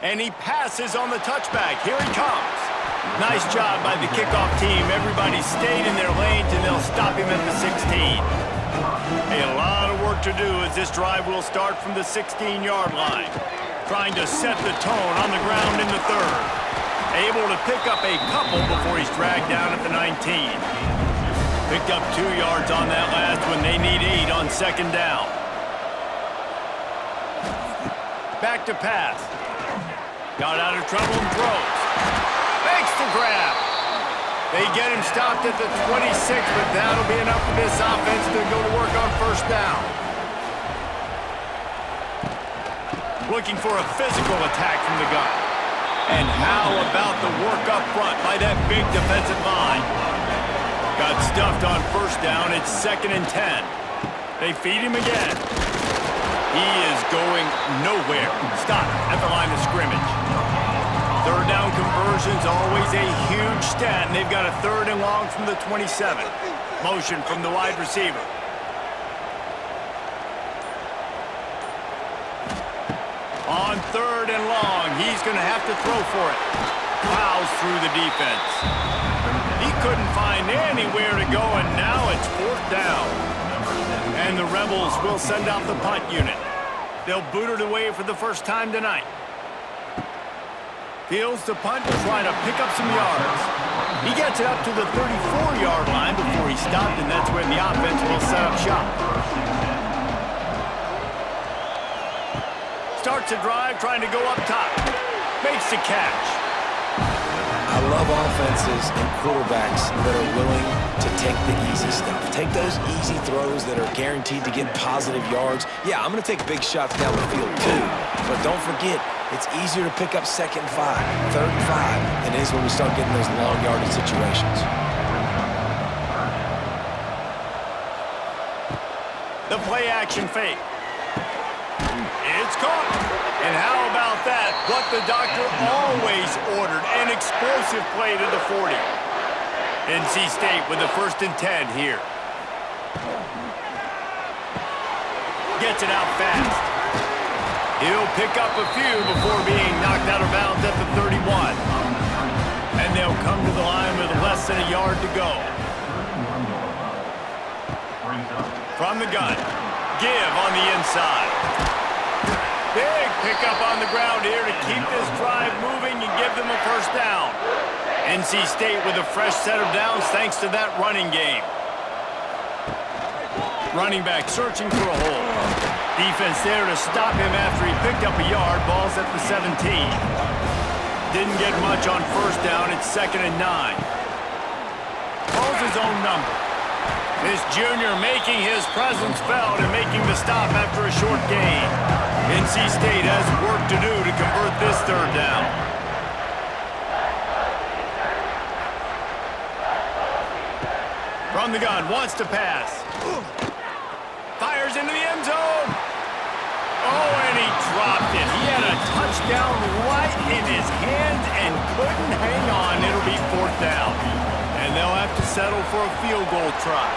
And he passes on the touchback. Here he comes. Nice job by the kickoff team. Everybody stayed in their lanes, and they'll stop him at the 16. A lot of work to do as this drive will start from the 16-yard line. Trying to set the tone on the ground in the third. Able to pick up a couple before he's dragged down at the 19. Picked up 2 yards on that last one. They need 8 on second down. Back to pass. Got out of trouble and throws. Makes the grab. They get him stopped at the 26, but that'll be enough for this offense to go to work on first down. Looking for a physical attack from the gun. And how about the work up front by that big defensive line? Got stuffed on first down. It's 2nd and 10. They feed him again. He is going nowhere. Stop at the line of scrimmage. Third down conversion's always a huge stat, and they've got a 3rd and long from the 27. Motion from the wide receiver. On 3rd and long, he's going to have to throw for it. Plows through the defense. He couldn't find anywhere to go, and now it's 4th down. And the Rebels will send out the punt unit. They'll boot it away for the first time tonight. Fields the punt to try to pick up some yards. He gets it up to the 34-yard line before he stopped, and that's when the offense will set up shop. Starts a drive trying to go up top. Makes the catch. I love offenses and quarterbacks that are willing to take the easy stuff. Take those easy throws that are guaranteed to get positive yards. Yeah, I'm going to take big shots down the field too. But don't forget, it's easier to pick up 2nd and 5, 3rd and 5 than it is when we start getting those long yardage situations. The play action fake. It's caught. And how about that? What the doctor always ordered, an explosive play to the 40. NC State with the 1st and 10 here. Gets it out fast. He'll pick up a few before being knocked out of bounds at the 31. And they'll come to the line with less than a yard to go. From the gun. Give on the inside. Big pickup on the ground here to keep this drive moving and give them a first down. NC State with a fresh set of downs thanks to that running game. Running back searching for a hole. Defense there to stop him after he picked up a yard. Ball's at the 17. Didn't get much on first down. It's 2nd and 9. Calls his own number. This junior making his presence felt and making the stop after a short gain. NC State has work to do to convert this 3rd down. From the gun, wants to pass. Fires into the end zone. Oh, and he dropped it. He had a touchdown right in his hands and couldn't hang on. It'll be 4th down. And they'll have to settle for a field goal try.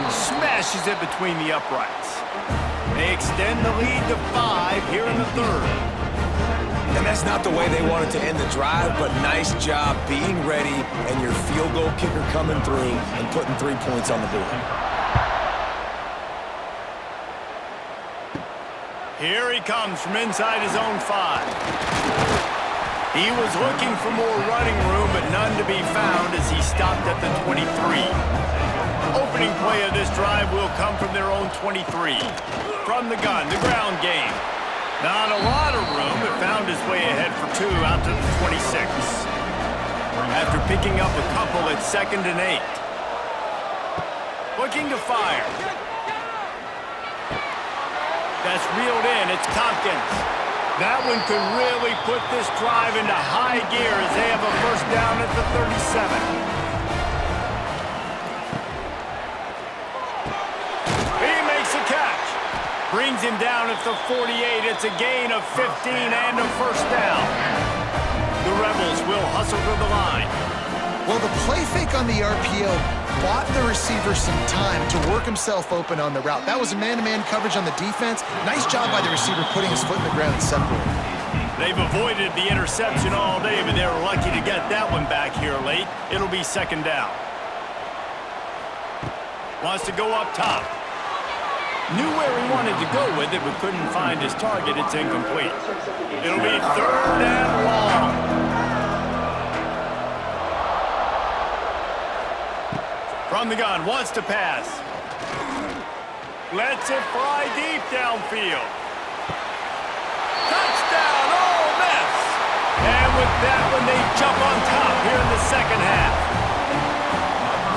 Smashes it between the uprights. They extend the lead to 5 here in the 3rd. And that's not the way they wanted to end the drive, but nice job being ready and your field goal kicker coming through and putting 3 points on the board. Here he comes from inside his own 5. He was looking for more running room, but none to be found as he stopped at the 23. Opening play of this drive will come from their own 23. From the gun, the ground game. Not a lot of room, but found his way ahead for 2 out to the 26. After picking up a couple at 2nd and 8. Looking to fire. That's reeled in. It's Tompkins. That one could really put this drive into high gear as they have a first down at the 37. Brings him down at the 48. It's a gain of 15 and a first down. The Rebels will hustle to the line. Well, the play fake on the RPO bought the receiver some time to work himself open on the route. That was a man-to-man coverage on the defense. Nice job by the receiver putting his foot in the ground and separating. They've avoided the interception all day, but they're lucky to get that one back here late. It'll be second down. Wants to go up top. Knew where he wanted to go with it, but couldn't find his target. It's incomplete. It'll be third and long. From the gun, wants to pass. Lets it fly deep downfield. Touchdown, Ole Miss! And with that one, they jump on top here in the second half.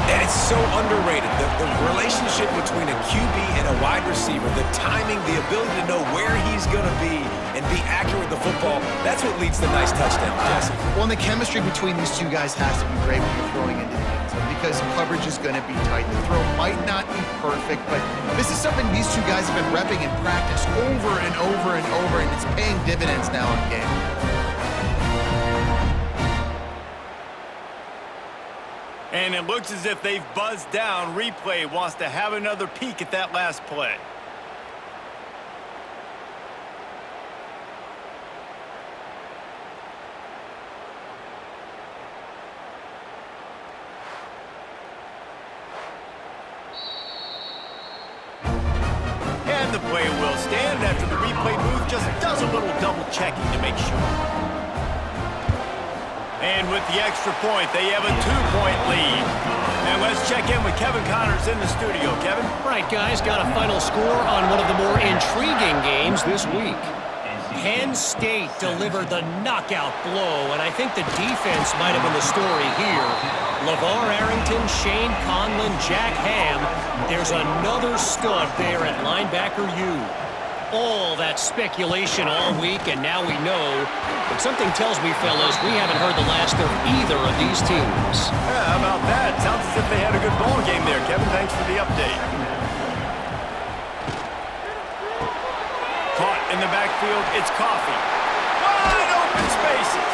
And it's so underrated. The relationship between a QB and a wide receiver, the timing, the ability to know where he's going to be and be accurate with the football, that's what leads to nice touchdowns, Jesse. Well, and the chemistry between these two guys has to be great when you're throwing into the end zone because coverage is going to be tight. The throw might not be perfect, but this is something these two guys have been repping in practice over and over and over, and it's paying dividends now in game. And it looks as if they've buzzed down. Replay wants to have another peek at that last play. And the play will stand after the replay booth just does a little double checking to make sure. And with the extra point, they have a 2-point lead. And let's check in with Kevin Connors in the studio. Kevin? Right, guys, got a final score on one of the more intriguing games this week. Penn State delivered the knockout blow, and I think the defense might have been the story here. LeVar Arrington, Shane Conlon, Jack Ham. There's another stud there at linebacker U. All that speculation all week, and now we know. But something tells me, fellas, we haven't heard the last of either of these teams. Yeah, how about that? Sounds as if they had a good ball game there, Kevin. Thanks for the update. Caught in the backfield, it's Coffee. Wide open spaces.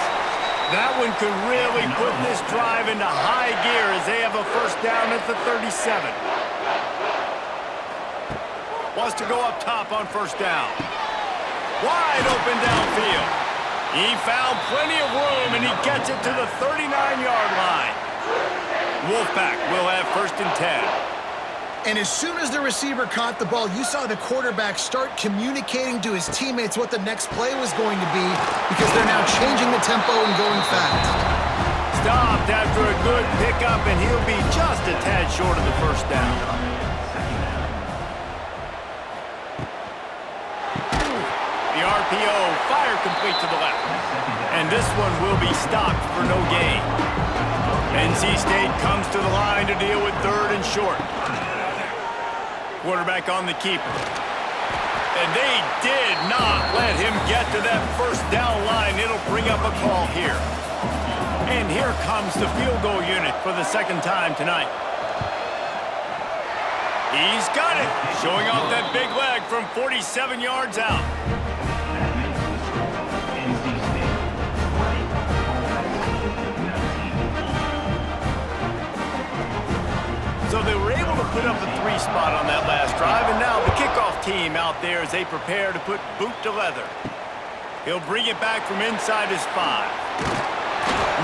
That one could really put this drive into high gear as they have a first down at the 37. Wants to go up top on first down. Wide open downfield. He found plenty of room, and he gets it to the 39-yard line. Wolfpack will have first and 10. And as soon as the receiver caught the ball, you saw the quarterback start communicating to his teammates what the next play was going to be because they're now changing the tempo and going fast. Stopped after a good pickup, and he'll be just a tad short of the first down. RPO, fire complete to the left. And this one will be stopped for no gain. NC State comes to the line to deal with third and short. Quarterback on the keeper. And they did not let him get to that first down line. It'll bring up a call here. And here comes the field goal unit for the second time tonight. He's got it. Showing off that big leg from 47 yards out. So they were able to put up a 3 spot on that last drive, and now the kickoff team out there as they prepare to put boot to leather. He'll bring it back from inside his 5.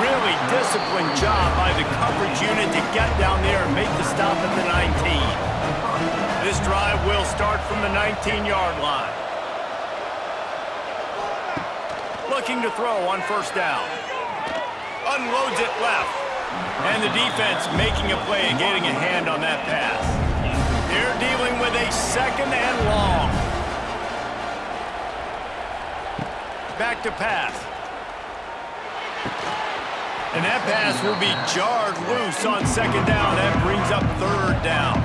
Really disciplined job by the coverage unit to get down there and make the stop at the 19. This drive will start from the 19-yard line. Looking to throw on first down. Unloads it left. And the defense making a play and getting a hand on that pass. They're dealing with a second and long. Back to pass. And that pass will be jarred loose on second down. That brings up third down.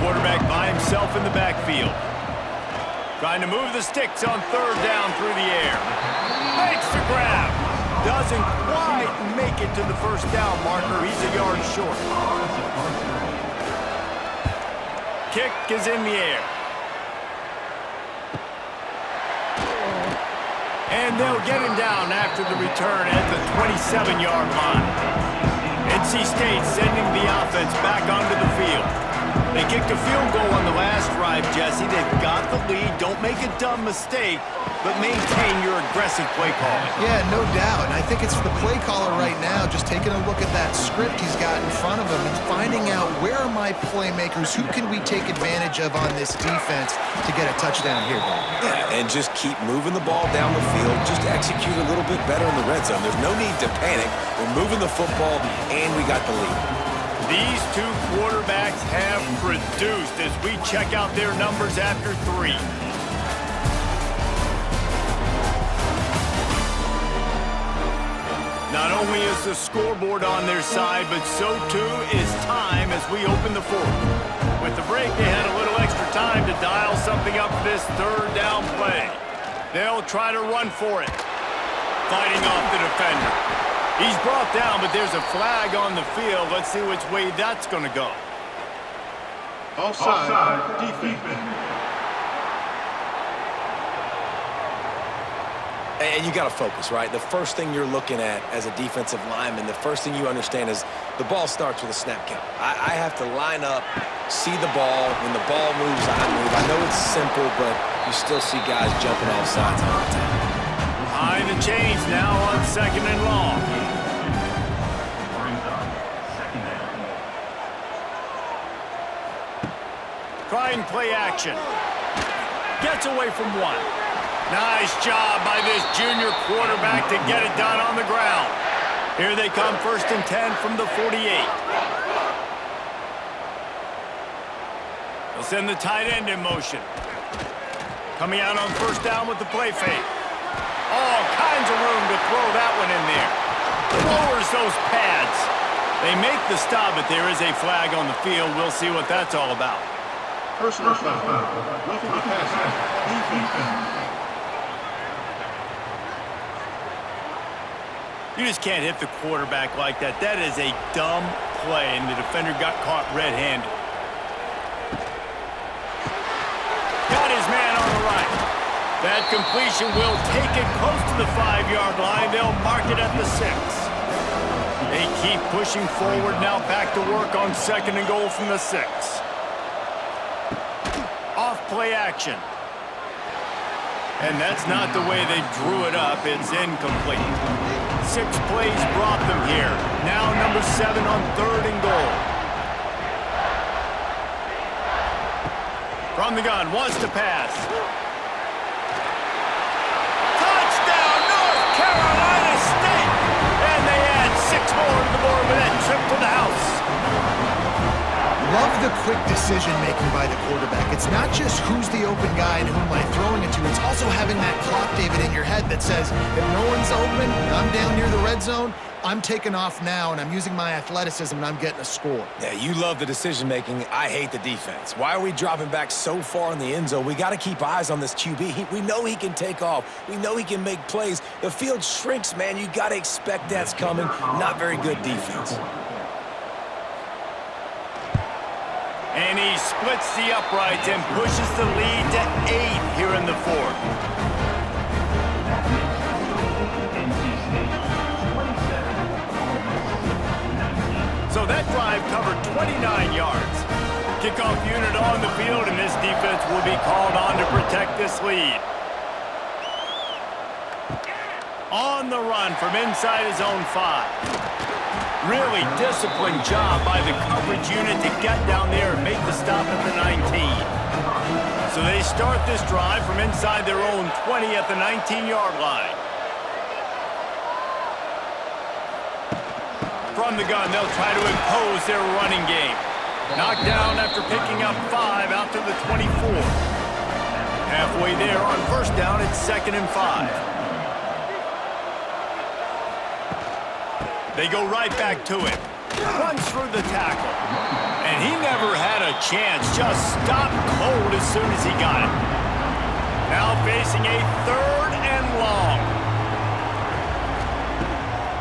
Quarterback by himself in the backfield. Trying to move the sticks on third down through the air. Makes the grab. Doesn't quite make it to the first down marker. He's a yard short. Kick is in the air. And they'll get him down after the return at the 27-yard line. NC State sending the offense back onto the field. They kicked a field goal on the last drive drive, Jesse. They've got the lead. Don't make a dumb mistake, but maintain your aggressive play calling. Yeah, no doubt. And I think it's the play caller right now just taking a look at that script he's got in front of him and finding out where are my playmakers, who can we take advantage of on this defense to get a touchdown here, Dave. Yeah, and just keep moving the ball down the field. Just execute a little bit better in the red zone. There's no need to panic. We're moving the football, and we got the lead. These two quarterbacks have produced as we check out their numbers after 3. Not only is the scoreboard on their side, but so too is time as we open the 4th. With the break, they had a little extra time to dial something up for this 3rd down play. They'll try to run for it. Fighting off the defender. He's brought down, but there's a flag on the field. Let's see which way that's going to go. Offside, defense. And you got to focus, right? The first thing you're looking at as a defensive lineman, the first thing you understand is the ball starts with a snap count. I have to line up, see the ball. When the ball moves, I move. I know it's simple, but you still see guys jumping off sides all the time. Behind the chains now on 2nd and long. Trying play action. Gets away from 1. Nice job by this junior quarterback to get it done on the ground. Here they come, 1st and 10 from the 48. They'll send the tight end in motion. Coming out on 1st down with the play fake. All kinds of room to throw that one in there. Lowers those pads. They make the stop, but there is a flag on the field. We'll see what that's all about. Personal foul. Roughing the passer. Defense. You just can't hit the quarterback like that. That is a dumb play, and the defender got caught red-handed. Got his man on the right. That completion will take it close to the 5-yard line. They'll mark it at the 6. They keep pushing forward now, back to work on 2nd and goal from the 6. Off play action. And that's not the way they drew it up. It's incomplete. 6 plays brought them here. Now number 7 on 3rd and goal. From the gun, wants to pass. Touchdown, North Carolina State! And they add 6 more to the board with that trip to the house. Love the quick decision-making by the quarterback. It's not just who's the open guy and who am I throwing it to. It's also having that clock, David, in your head that says, if no one's open, I'm down near the red zone, I'm taking off now, and I'm using my athleticism, and I'm getting a score. Yeah, you love the decision-making. I hate the defense. Why are we dropping back so far in the end zone? We got to keep eyes on this QB. We know he can take off. We know he can make plays. The field shrinks, man. You got to expect that's coming. Not very good defense. And he splits the uprights and pushes the lead to 8 here in the 4th. So that drive covered 29 yards. Kickoff unit on the field, and this defense will be called on to protect this lead. On the run from inside his own 5. Really disciplined job by the coverage unit to get down there and make the stop at the 19. So they start this drive from inside their own 20 at the 19-yard line. From the gun, they'll try to impose their running game. Knocked down after picking up 5 out to the 24. Halfway there on 1st down, it's 2nd and 5. They go right back to him. Runs through the tackle. And he never had a chance. Just stopped cold as soon as he got it. Now facing a 3rd and long.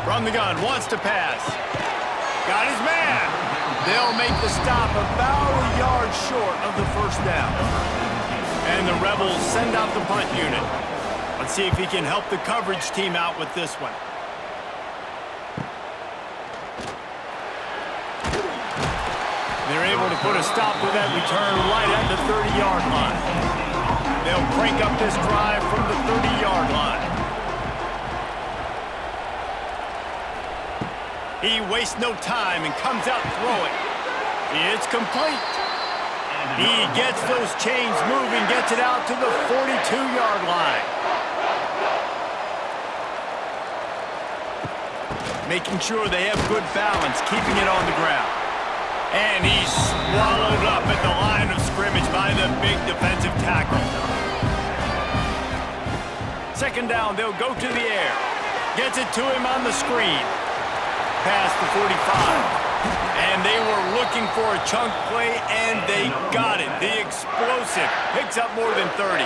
From the gun, wants to pass. Got his man. They'll make the stop about a yard short of the 1st down. And the Rebels send out the punt unit. Let's see if he can help the coverage team out with this one. They're able to put a stop to that return right at the 30-yard line. They'll crank up this drive from the 30-yard line. He wastes no time and comes out throwing. It's complete. He gets those chains moving, gets it out to the 42-yard line. Making sure they have good balance, keeping it on the ground. And he's swallowed up at the line of scrimmage by the big defensive tackle. Second down, they'll go to the air. Gets it to him on the screen. Past the 45. And they were looking for a chunk play, and they got it. The explosive picks up more than 30.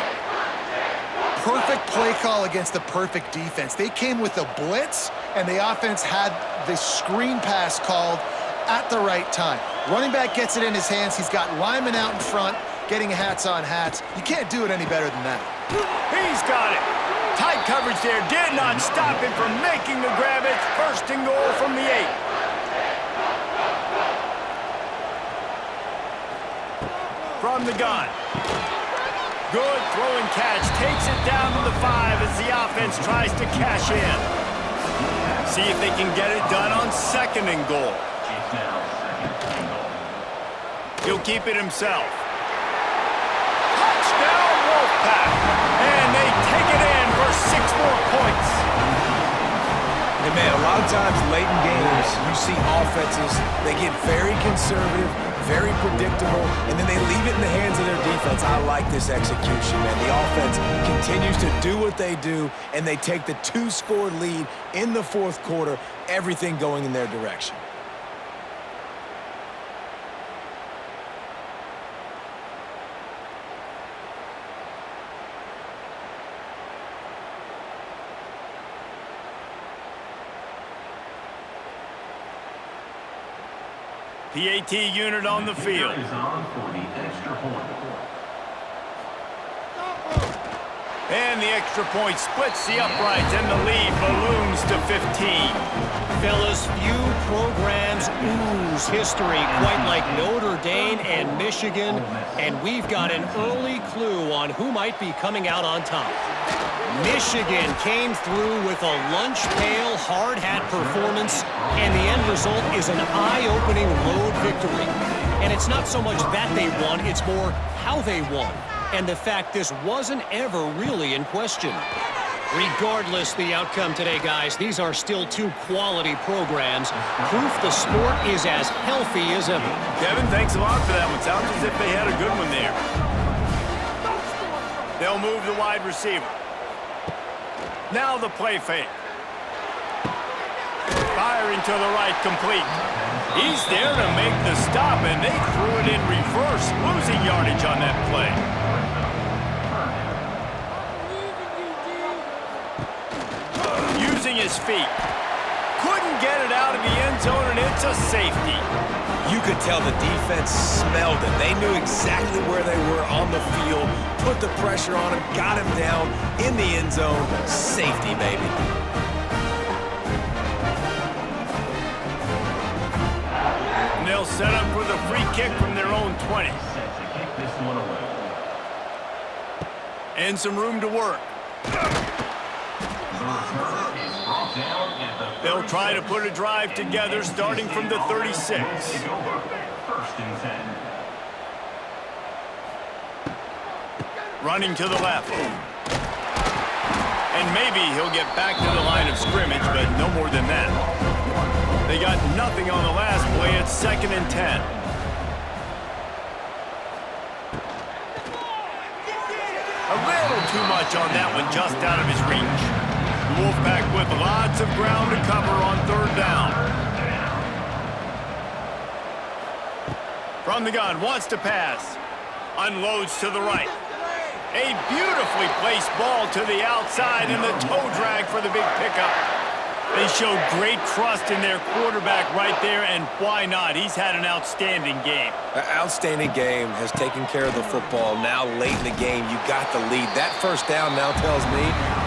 Perfect play call against the perfect defense. They came with a blitz, and the offense had the screen pass called at the right time. Running back gets it in his hands. He's got linemen out in front, getting hats on hats. You can't do it any better than that. He's got it. Tight coverage there did not stop him from making the grab. It's first and goal from the 8. From the gun. Good throwing catch. Takes it down to the 5 as the offense tries to cash in. See if they can get it done on second and goal. He'll keep it himself. Touchdown, Wolfpack! And they take it in for 6 more points. And man, a lot of times late in games, you see offenses, they get very conservative, very predictable, and then they leave it in the hands of their defense. I like this execution, man. The offense continues to do what they do, and they take the 2-score lead in the fourth quarter, everything going in their direction. PAT unit on the field. And the extra point splits the uprights, and the lead balloons to 15. Fellas, few programs ooze history quite like Notre Dame and Michigan, and we've got an early clue on who might be coming out on top. Michigan came through with a lunch pail hard hat performance, and the end result is an eye-opening road victory. And it's not so much that they won, it's more how they won, and the fact this wasn't ever really in question. Regardless the outcome today, guys, these are still 2 quality programs. Proof the sport is as healthy as ever. Kevin, thanks a lot for that one. Sounds as if they had a good one there. They'll move the wide receiver. Now the play fake. Firing to the right, complete. He's there to make the stop, and they threw it in reverse, losing yardage on that play. Using his feet. Couldn't get it out of the end zone, and it's a safety. You could tell the defense smelled it. They knew exactly where they were on the field, put the pressure on him, got him down in the end zone. Safety, baby. And they'll set up for the free kick from their own 20. And some room to work. They'll try to put a drive together starting from the 36. Running to the left. And maybe he'll get back to the line of scrimmage, but no more than that. They got nothing on the last play. It's 2nd and 10. A little too much on that one, just out of his reach. The Wolfpack with lots of ground to cover on 3rd down. From the gun, wants to pass. Unloads to the right. A beautifully placed ball to the outside, and the toe drag for the big pickup. They showed great trust in their quarterback right there, and why not? He's had an outstanding game. An outstanding game, has taken care of the football. Now, late in the game, you got the lead. That first down now tells me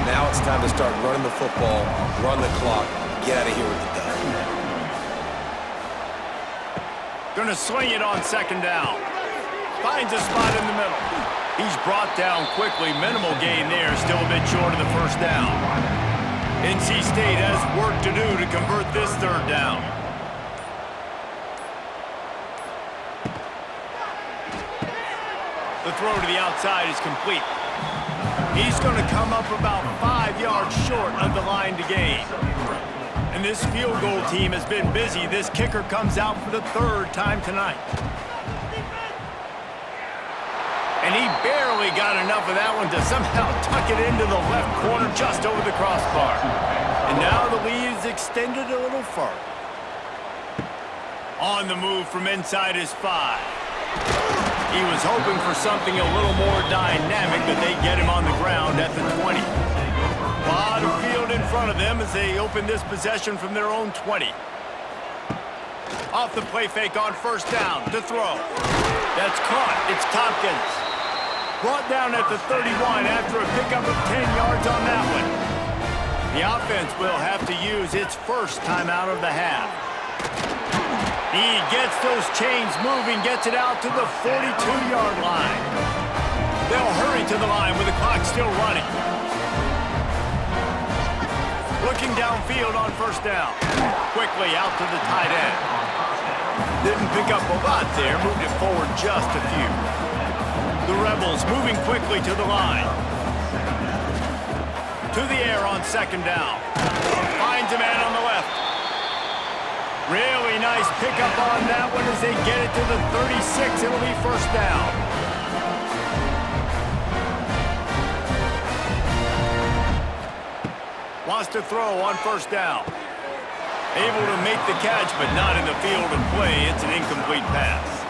now it's time to start running the football, run the clock, get out of here with the dub. Gonna sling it on second down. Finds a spot in the middle. He's brought down quickly. Minimal gain there. Still a bit short of the first down. NC State has work to do to convert this third down. The throw to the outside is complete. He's going to come up about 5 yards short of the line to gain. And this field goal team has been busy. This kicker comes out for the third time tonight. And he barely got enough of that one to somehow tuck it into the left corner just over the crossbar. And now the lead is extended a little further. On the move from inside his 5. He was hoping for something a little more dynamic, but they get him on the ground at the 20. A lot of field in front of them as they open this possession from their own 20. Off the play fake on first down to throw. That's caught. It's Tompkins. Brought down at the 31 after a pickup of 10 yards on that one. The offense will have to use its first timeout of the half. He gets those chains moving, gets it out to the 42-yard line. They'll hurry to the line with the clock still running. Looking downfield on first down. Quickly out to the tight end. Didn't pick up a lot there, moved it forward just a few. The Rebels moving quickly to the line. To the air on second down. Finds a man on the left. Really nice pickup on that one as they get it to the 36. It'll be first down. Wants to throw on first down. Able to make the catch, but not in the field of play. It's an incomplete pass.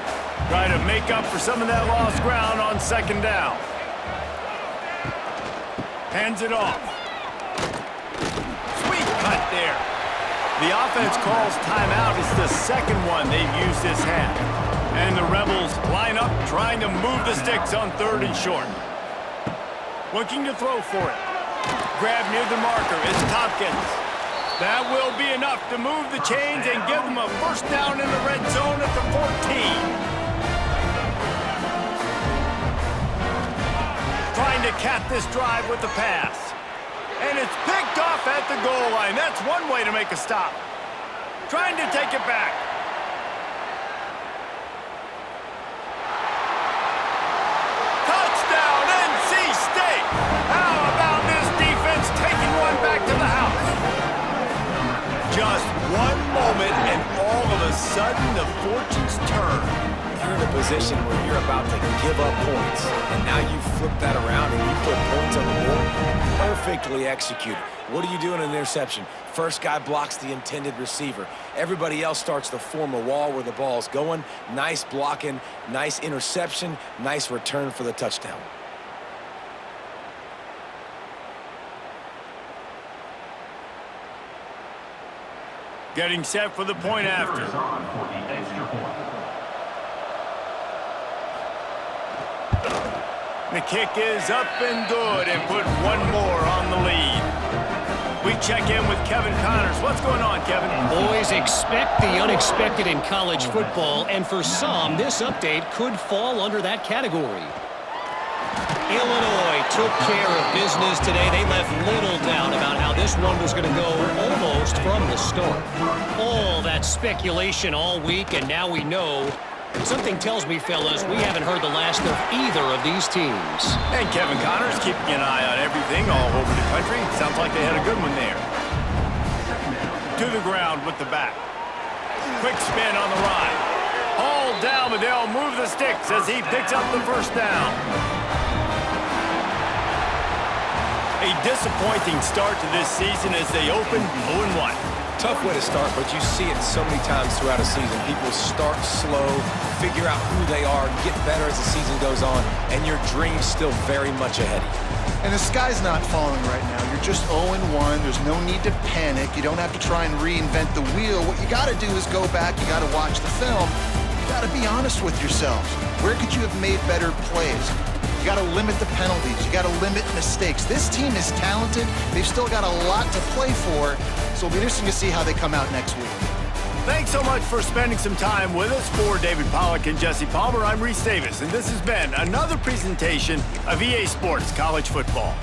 Try to make up for some of that lost ground on second down. Hands it off. Sweet cut there. The offense calls timeout. It's the second one they've used this half. And the Rebels line up trying to move the sticks on third and short. Looking to throw for it. Grab near the marker. It's Tompkins. That will be enough to move the chains and give them a first down in the red zone at the 14. Trying to cap this drive with the pass. And it's picked off at the goal line. That's one way to make a stop. Trying to take it back. Touchdown, NC State! How about this defense taking one back to the house? Just one moment, and all of a sudden, the fortunes turn. You're in a position where you're about to give up points, and now you flip that around and you put points on the board. Perfectly executed. What do you do in an interception? First guy blocks the intended receiver. Everybody else starts to form a wall where the ball's going. Nice blocking, nice interception, nice return for the touchdown. Getting set for the point after. The kick is up and good and put one more on the lead. We check in with Kevin Connors. What's going on, Kevin? Boys, expect the unexpected in college football, and for some, this update could fall under that category. Illinois took care of business today. They left little doubt about how this one was going to go almost from the start. All that speculation all week, and now we know. Something tells me, fellas, we haven't heard the last of either of these teams. And Kevin Connors keeping an eye on everything all over the country. Sounds like they had a good one there. To the ground with the back. Quick spin on the ride. All down, but they'll move the sticks as he picks up the first down. A disappointing start to this season as they open 0-1. Tough way to start, but you see it so many times throughout a season. People start slow, figure out who they are, get better as the season goes on, and your dream's still very much ahead of you. And the sky's not falling right now. You're just 0-1. There's no need to panic. You don't have to try and reinvent the wheel. What you got to do is go back. You got to watch the film. You got to be honest with yourselves. Where could you have made better plays? You got to limit the penalties. You got to limit mistakes. This team is talented. They've still got a lot to play for, so it'll be interesting to see how they come out next week. Thanks so much for spending some time with us. For David Pollack and Jesse Palmer, I'm Reese Davis, and this has been another presentation of EA Sports College Football.